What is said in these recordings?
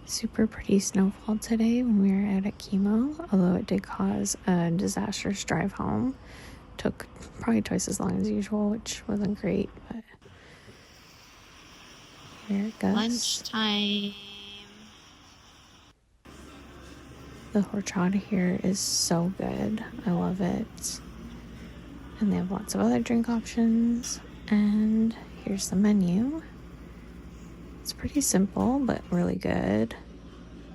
Super pretty snowfall today when we were out at chemo, although it did cause a disastrous drive home. Took probably twice as long as usual, which wasn't great, but here it goes. Lunchtime. The horchata here is so good. I love it. And they have lots of other drink options. And here's the menu. It's pretty simple, but really good.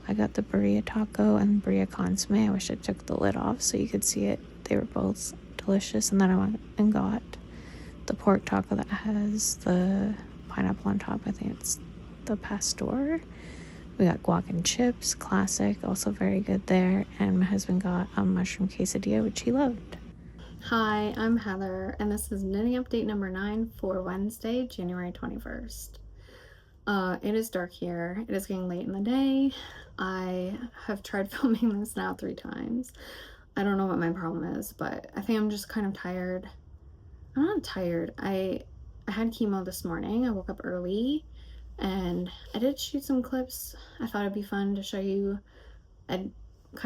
I got the birria taco and birria consomme. I wish I took the lid off so you could see it. They were both delicious. And then I went and got the pork taco that has the pineapple on top. I think it's the pastor. We got guac and chips, classic, also very good there. And my husband got a mushroom quesadilla, which he loved. Hi, I'm Heather, and this is knitting update number 9 for Wednesday, January 21st. It is dark here. It is getting late in the day. I have tried filming this now 3 times. I don't know what my problem is, but I think I'm just kind of tired. I'm not tired. I had chemo this morning. I woke up early, and I did shoot some clips. I thought it'd be fun to show you kind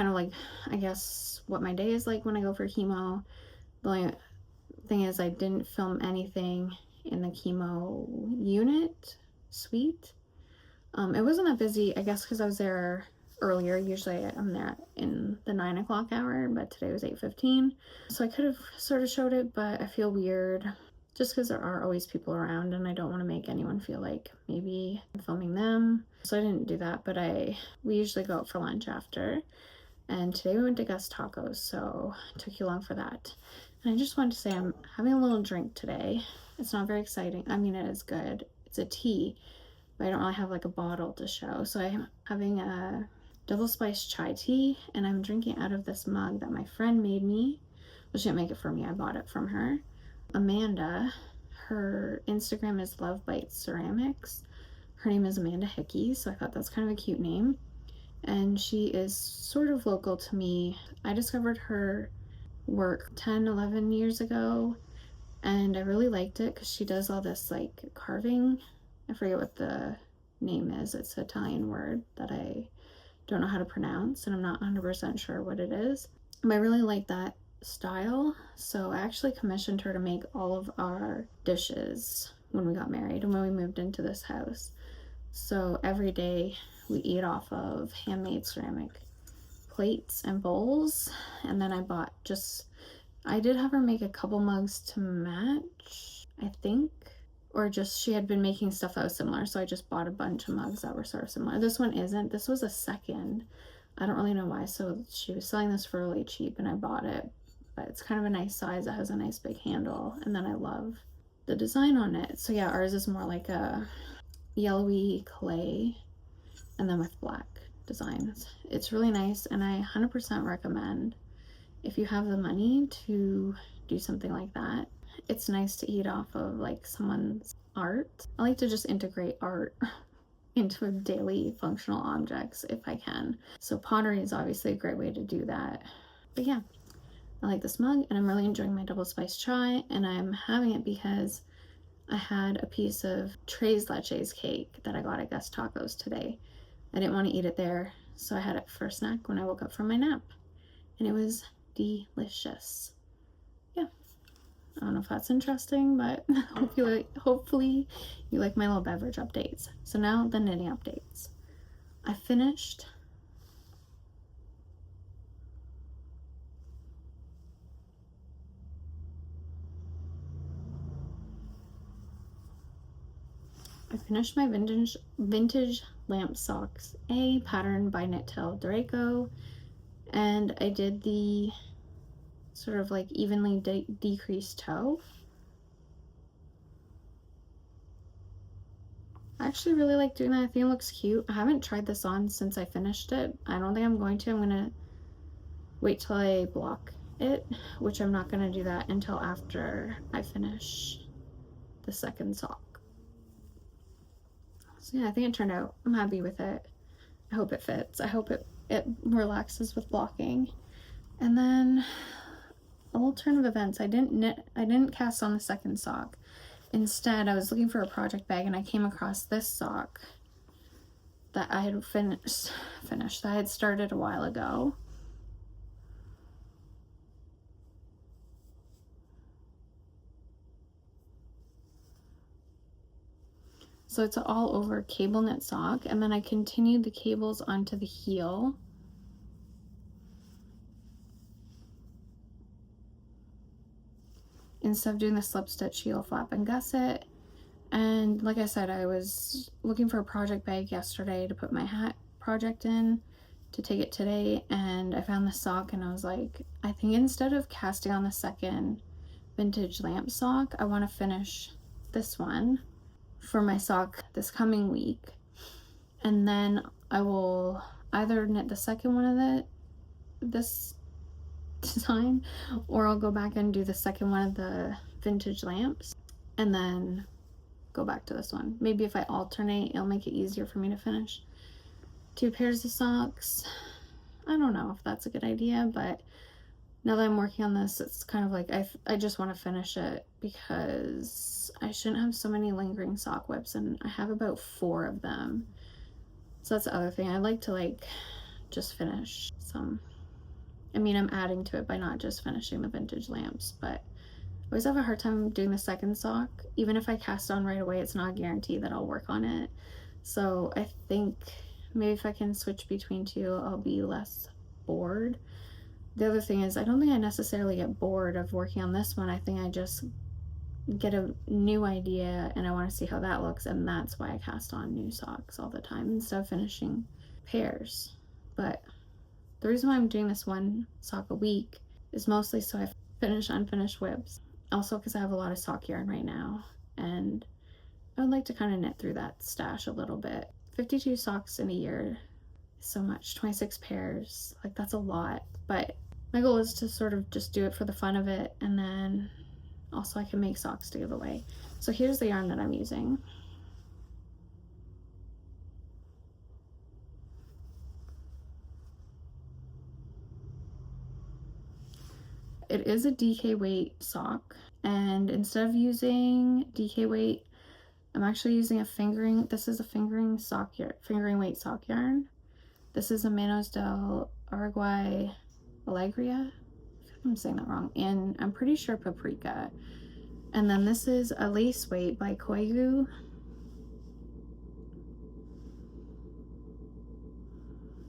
of like, I guess, what my day is like when I go for chemo. The only thing is I didn't film anything in the chemo unit suite. It wasn't that busy, I guess, because I was there earlier. Usually I'm there in the 9 o'clock hour, but today was 8:15. So I could have sort of showed it, but I feel weird just because there are always people around and I don't want to make anyone feel like maybe I'm filming them. So I didn't do that, but we usually go out for lunch after. And today we went to Gus Tacos, so I took you along for that. And I just wanted to say I'm having a little drink today. It's not very exciting. I mean, it is good. It's a tea, but I don't really have like a bottle to show. So I'm having a double spiced chai tea, and I'm drinking out of this mug that my friend made me. Well, she didn't make it for me. I bought it from her. Amanda, her Instagram is Love Bites Ceramics. Her name is Amanda Hickey, so I thought that's kind of a cute name. And she is sort of local to me. I discovered her work 10-11 years ago, and I really liked it because she does all this like carving. I forget what the name is. It's an Italian word that I don't know how to pronounce, and I'm not 100% sure what it is, but I really like that style. So I actually commissioned her to make all of our dishes when we got married and when we moved into this house. So every day we eat off of handmade ceramic plates and bowls. And then I did have her make a couple mugs to match, I think, or just she had been making stuff that was similar, so I just bought a bunch of mugs that were sort of similar. This one isn't. This was a second. I don't really know why. So she was selling this for really cheap and I bought it, but it's kind of a nice size. It has a nice big handle, and then I love the design on it. So yeah, ours is more like a yellowy clay and then with black designs. It's really nice, and I 100% recommend if you have the money to do something like that. It's nice to eat off of like someone's art. I like to just integrate art into daily functional objects if I can. So pottery is obviously a great way to do that. But yeah, I like this mug, and I'm really enjoying my double spiced chai, and I'm having it because I had a piece of Tres Leches cake that I got at Gus Tacos today. I didn't want to eat it there, so I had it for a snack when I woke up from my nap, and it was delicious. Yeah, I don't know if that's interesting, but hopefully you like my little beverage updates. So now the knitting updates. I finished my vintage lamp socks, a pattern by Knitail Derako, and I did the sort of like evenly decreased toe. I actually really like doing that. I think it looks cute. I haven't tried this on since I finished it. I don't think I'm going to. I'm gonna wait till I block it, which I'm not gonna do that until after I finish the second sock. So yeah, I think it turned out. I'm happy with it. I hope it fits. I hope it relaxes with blocking. And then a little turn of events. I didn't cast on the second sock. Instead, I was looking for a project bag and I came across this sock that I had finished, that I had started a while ago. So it's all over cable knit sock, and then I continued the cables onto the heel. Instead of doing the slip stitch, heel flap and gusset. And like I said, I was looking for a project bag yesterday to put my hat project in, to take it today, and I found the sock and I was like, I think instead of casting on the second vintage lamp sock, I want to finish this one for my sock this coming week, and then I will either knit the second one of this design, or I'll go back and do the second one of the vintage lamps and then go back to this one. Maybe if I alternate, it'll make it easier for me to finish 2 pairs of socks. I don't know if that's a good idea, but now that I'm working on this, it's kind of like I just want to finish it because I shouldn't have so many lingering sock whips, and I have about 4 of them. So that's the other thing. I like to just finish some. I mean, I'm adding to it by not just finishing the vintage lamps, but I always have a hard time doing the second sock. Even if I cast on right away, it's not a guarantee that I'll work on it. So I think maybe if I can switch between 2, I'll be less bored. The other thing is, I don't think I necessarily get bored of working on this one. I think I just get a new idea and I want to see how that looks, and that's why I cast on new socks all the time instead of finishing pairs. But the reason why I'm doing this 1 sock a week is mostly so I finish unfinished whips. Also because I have a lot of sock yarn right now, and I would like to kind of knit through that stash a little bit. 52 socks in a year is so much. 26 pairs, that's a lot. But my goal is to sort of just do it for the fun of it, and then also I can make socks to give away. So here's the yarn that I'm using. It is a DK weight sock, and instead of using DK weight, I'm actually using a fingering. This is a fingering weight sock yarn. This is a MANOS del Uruguay Alegria. I'm saying that wrong. And I'm pretty sure Paprika. And then this is a lace weight by Koigu.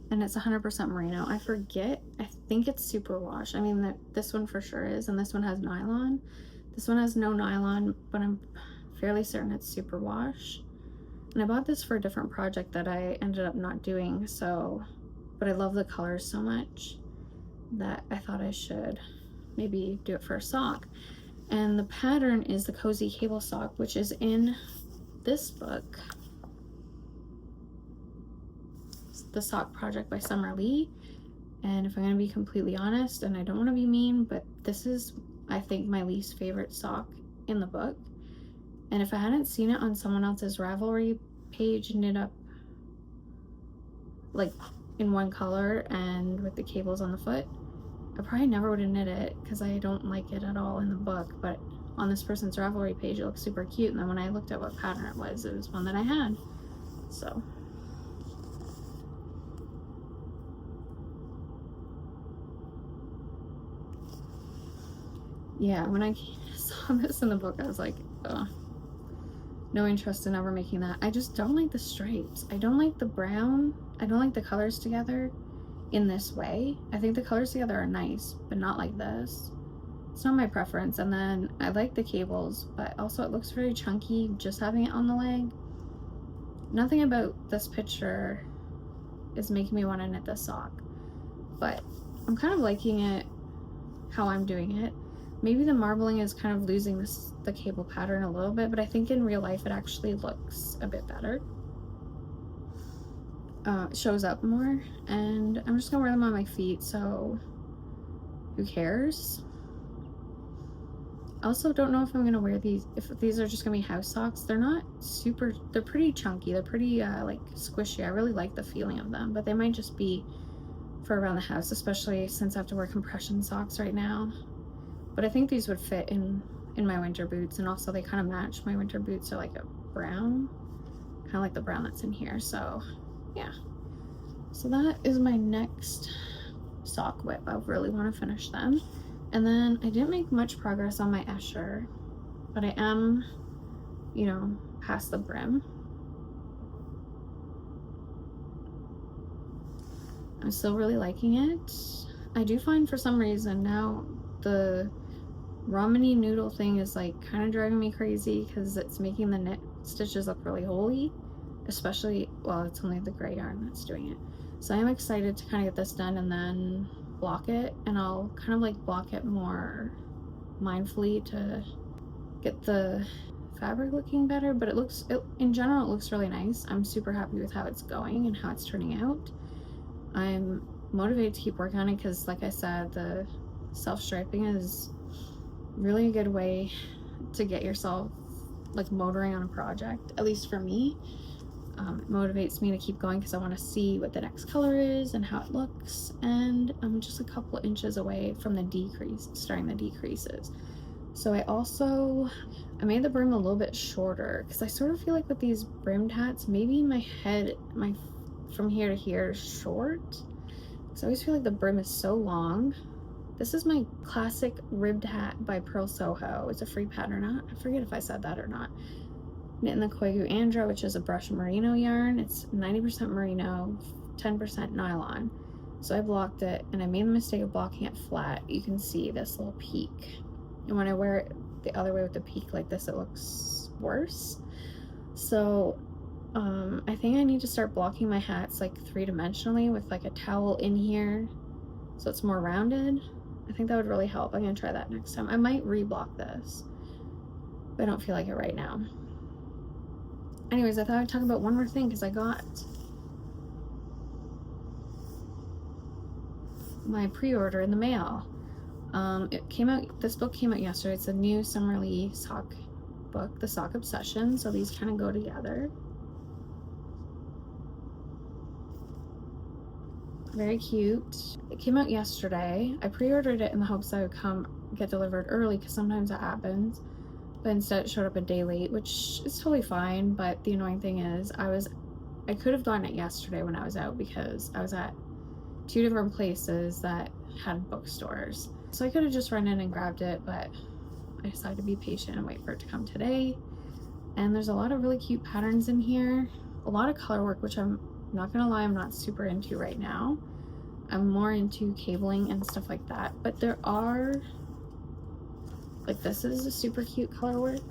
And it's 100% merino. I forget. I think it's superwash. I mean, this one for sure is, and this one has nylon. This one has no nylon, but I'm fairly certain it's superwash. And I bought this for a different project that I ended up not doing, but I love the colors so much that I thought I should maybe do it for a sock. And the pattern is the Cozy Cable Sock, which is in this book, The Sock Project by Summer Lee. And if I'm going to be completely honest, and I don't want to be mean, but this is, I think, my least favorite sock in the book. And if I hadn't seen it on someone else's Ravelry page knit up in one color and with the cables on the foot, I probably never would have knit it because I don't like it at all in the book. But on this person's Ravelry page, it looks super cute. And then when I looked at what pattern it was one that I had. So yeah, when I saw this in the book, I was like, ugh, no interest in ever making that. I just don't like the stripes. I don't like the brown. I don't like the colors together in this way. I think the colors together are nice, but not like this. It's not my preference. And then I like the cables, but also it looks very chunky just having it on the leg. Nothing about this picture is making me want to knit this sock, but I'm kind of liking it how I'm doing it. Maybe the marbling is kind of losing the cable pattern a little bit, but I think in real life it actually looks a bit better. It shows up more, and I'm just gonna wear them on my feet, so who cares? I also don't know if I'm gonna wear these, if these are just gonna be house socks. They're not super, they're pretty chunky, they're pretty squishy. I really like the feeling of them, but they might just be for around the house, especially since I have to wear compression socks right now. But I think these would fit in my winter boots, and also they kind of match my winter boots. Are like a brown, kind of like the brown that's in here. So yeah. So that is my next sock whip. I really want to finish them. And then I didn't make much progress on my Escher, but I am, you know, past the brim. I'm still really liking it. I do find for some reason now the ramen noodle thing is like kind of driving me crazy because it's making the knit stitches look really holy, especially, well, it's only the gray yarn that's doing it. So I'm excited to kind of get this done and then block it, and I'll kind of like block it more mindfully to get the fabric looking better, but in general, it looks really nice. I'm super happy with how it's going and how it's turning out. I'm motivated to keep working on it because, like I said, the self-striping is really a good way to get yourself like motoring on a project, at least for me. It motivates me to keep going because I want to see what the next color is and how it looks, and I'm just a couple inches away from starting the decreases. So I made the brim a little bit shorter because I sort of feel like with these brimmed hats, maybe my head, from here to here is short. So I always feel like the brim is so long. This is my classic ribbed hat by Pearl Soho. It's a free pattern. I forget if I said that or not. Knit in the Koigu Andra, which is a brush merino yarn. It's 90% merino, 10% nylon. So I blocked it, and I made the mistake of blocking it flat. You can see this little peak. And when I wear it the other way with the peak like this, it looks worse. So I think I need to start blocking my hats like 3-dimensionally with like a towel in here so it's more rounded. I think that would really help. I'm gonna try that next time. I might reblock this, but I don't feel like it right now. Anyways, I thought I'd talk about one more thing because I got my pre-order in the mail. This book came out yesterday. It's a new Summerly sock book, the Sock Obsession. So these kind of go together. Very cute. It came out yesterday. I pre-ordered it in the hopes that it would get delivered early because sometimes that happens. But instead it showed up a day late, which is totally fine. But the annoying thing is I could have gotten it yesterday when I was out because I was at 2 different places that had bookstores. So I could have just run in and grabbed it, but I decided to be patient and wait for it to come today. And there's a lot of really cute patterns in here. A lot of color work, which I'm not gonna lie, I'm not super into right now. I'm more into cabling and stuff like that. But there are, like, this is a super cute color work.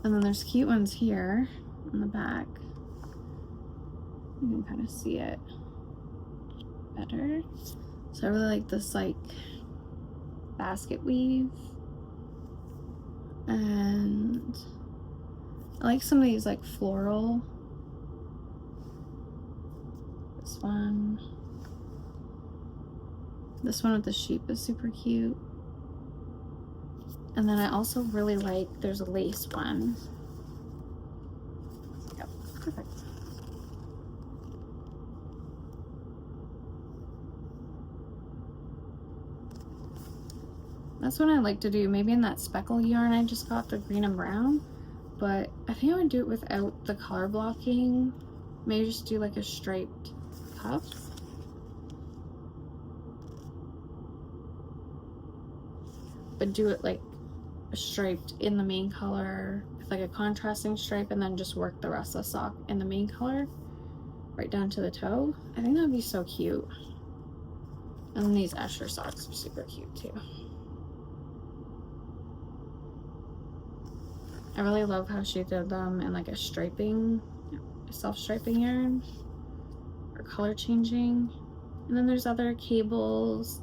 And then there's cute ones here on the back. You can kind of see it better. So I really like this like basket weave, and I like some of these like floral. This one with the sheep is super cute. And then I also really like, there's a lace one. Yep, perfect. That's what I like to do. Maybe in that speckle yarn I just got, the green and brown. But I think I would do it without the color blocking. Maybe just do like a striped cuff. But do it like striped in the main color with like a contrasting stripe, and then just work the rest of the sock in the main color right down to the toe. I think that would be so cute. And then these Escher socks are super cute too. I really love how she did them in like a self-striping yarn, or color changing. And then there's other cables,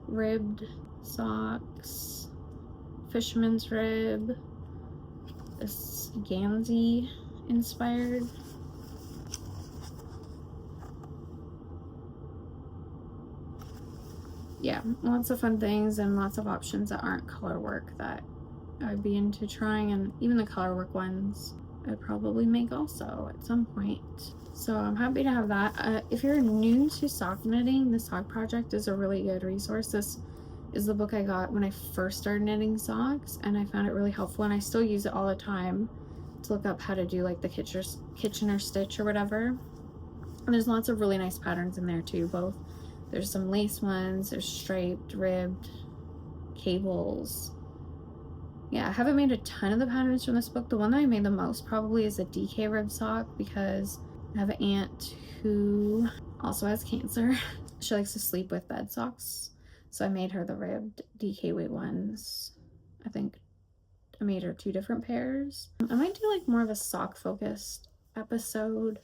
ribbed socks, fisherman's rib, this Gansey inspired. Yeah, lots of fun things and lots of options that aren't color work that I'd be into trying, and even the color work ones I'd probably make also at some point. So I'm happy to have that. If you're new to sock knitting, the Sock Project is a really good resource. This is the book I got when I first started knitting socks, and I found it really helpful, and I still use it all the time. to look up how to do like the Kitchener stitch or whatever. And there's lots of really nice patterns in there too, both. There's some lace ones, there's striped, ribbed, cables. Yeah, I haven't made a ton of the patterns from this book. The one that I made the most probably is a DK rib sock, because I have an aunt who also has cancer. She likes to sleep with bed socks. So I made her the ribbed DK weight ones. I think I made her 2 different pairs. I might do like more of a sock focused episode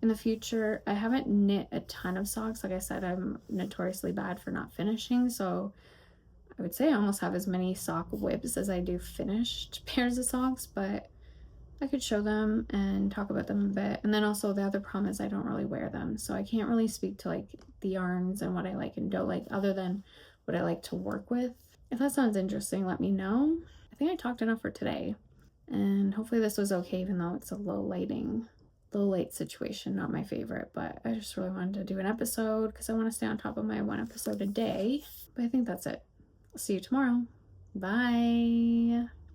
in the future. I haven't knit a ton of socks. Like I said, I'm notoriously bad for not finishing, so I would say I almost have as many sock whips as I do finished pairs of socks, but I could show them and talk about them a bit. And then also the other problem is I don't really wear them, so I can't really speak to like the yarns and what I like and don't like, other than what I like to work with. If that sounds interesting, let me know. I think I talked enough for today, and hopefully this was okay, even though it's a low light situation, not my favorite. But I just really wanted to do an episode because I want to stay on top of my 1 episode a day. But I think that's it. I'll see you tomorrow. Bye.